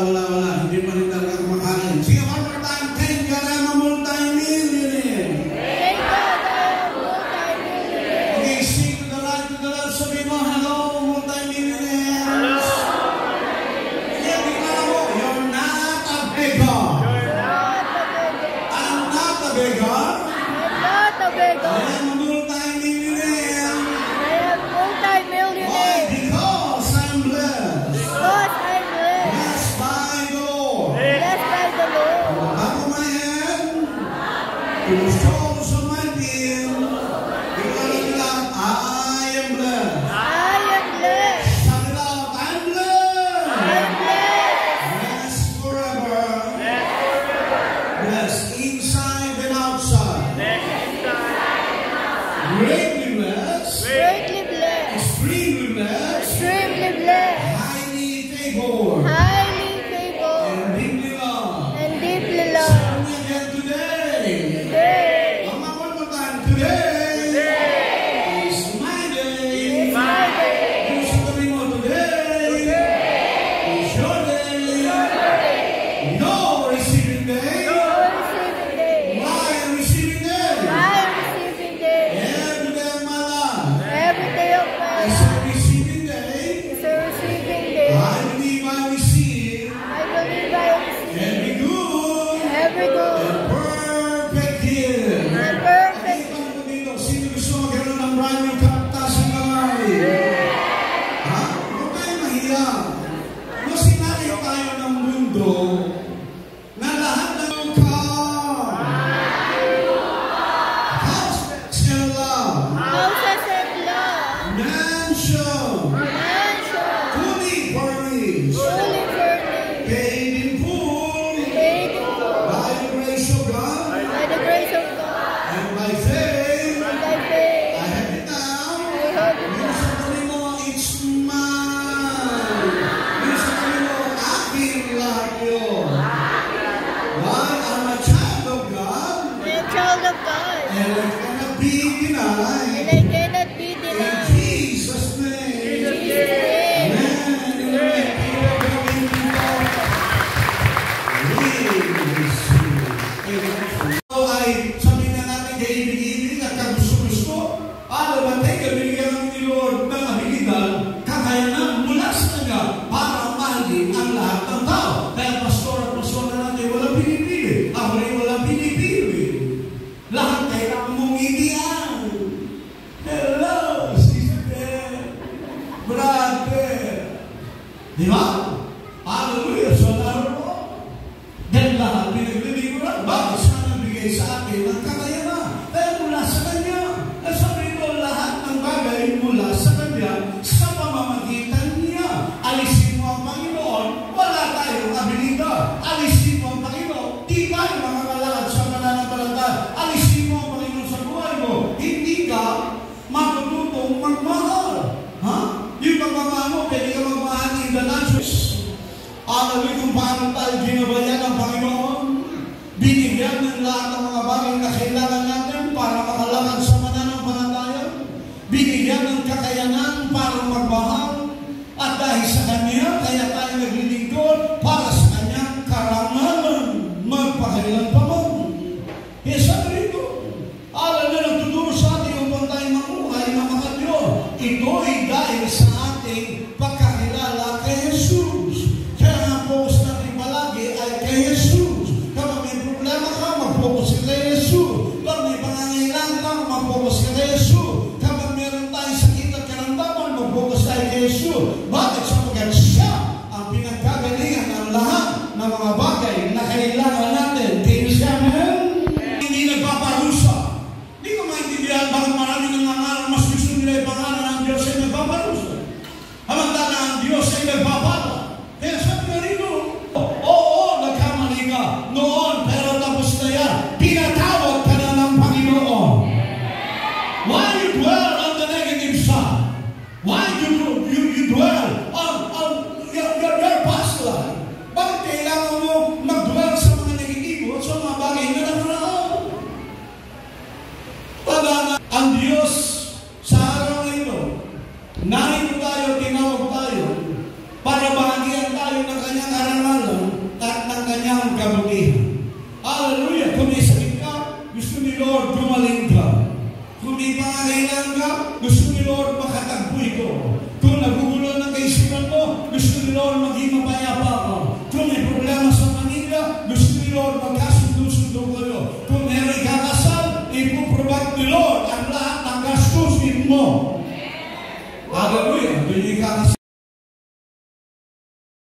Wala. Hindi pa rin talaga kumakain. Sige, one more time. Thank God I'm a multi-millionaire. Okay, sing to the Lord. Sabihin mo, hello, multi-millionaires. Kaya tingnan mo, you're not a beggar. I'm not a beggar. I am a multi-millionaire. Why? Because I'm blessed. Blessed by the Lord. Back of my head, to the soles of my feet, declaring that I am blessed. Shout it out, I'm blessed. Blessed forever. Blessed inside and outside. Greatly blessed. Extremely blessed. Highly favored. And deeply loved. Sing me again today. One more time. Today is my day. You sabi mo, today is your day. No receiving day. My receiving day. Every day of my life is a receiving day. I believe I receive every good and perfect gift. Nakita mo dito, sino gusto magkaroon ng brand new kaptas ng kamay? Ha? Huwag tayo mahiya. Nung sinali tayo ng mundo, na lahat ng car, house and love, mansion, fully furnished, paid in full, by the grace of God, and by faith, I have it now. Yung sabi mo, it's mine. Yung sabi mo, aking lahat yun. Why? I'm a child of God, and I cannot be denied. In Jesus' name. Amen. So ay sabihin na natin kay ibig-ibig at kagusto-gusto, batay ka binigyan ng ni Lord ng abilidad, kakayanan mula sa Kanya para mahalin ang lahat ng tao. Kaya pastor at pastor na natin walang pinipili. Ako rin walang pinipili. Lahat kailangan mong ibiyan. Hello, sister, brother. Di ba? Hallelujah. So laro mo. Dahil lahat pinagliliguran. Bakit siya nagbigay sa akin ng kakayanan? Dahil mula sa Kanya. At sabi ko, lahat ng bagay mula sa Kanya sa pamamagitan niya. Alisin mo ang Panginoon, wala tayong abilidad. Alisin mo ang Panginoon, di tayo makakalakad sa pananampalataya. Alisin mo ang Panginoon sa buhay mo, hindi ka matututong magmahal. Ha? Yung pagmamahal mo, pwede ka magmahal in the natural. Alam mo kung paano tayo ginabayan ng Panginoon? Binigyan ng lahat ng mga bagay na kailangan natin para makalakad sa pananampalataya. Binigyan ng kakayanan para magmahal. At dahil sa Kanya, kaya tayo naglilingkod para sa Kanyang karangalan magpakailan pa man. Kaya sabi ko, alam na nagtuturo sa atin upang tayo mamuhay na makadyo. Ito ay dahil sa ating pagkakilala kay Jesus. Kaya ang focus natin palagi ay kay Jesus. Kapag may problema ka, mag-focus ka kay Jesus. Kapag may pangangailangan ka, mag-focus ka kay Jesus. Kapag meron tayong sakit at karamdaman, mag-focus tayo kay Jesus. Bakit? Sapagkat siya ang pinagkagalingan ng lahat ng mga bagay na kailangan natin. Kaya siya, hindi nagpaparusa. Hindi ko maintindihan bakit marami nangangaral, mas gusto nila ipangalan ng Diyos ay nagpaparusa. Hamantala ang Diyos ay nagpapala. Kaya sabi nga rito, oo, nagkamali ka noon, pero tapos na yan. Pinatawag ka na ng Panginoon. Why you dwell on the negative side? Why you dwell Kung may pangangailangan ka, gusto ni Lord makatagpo ito.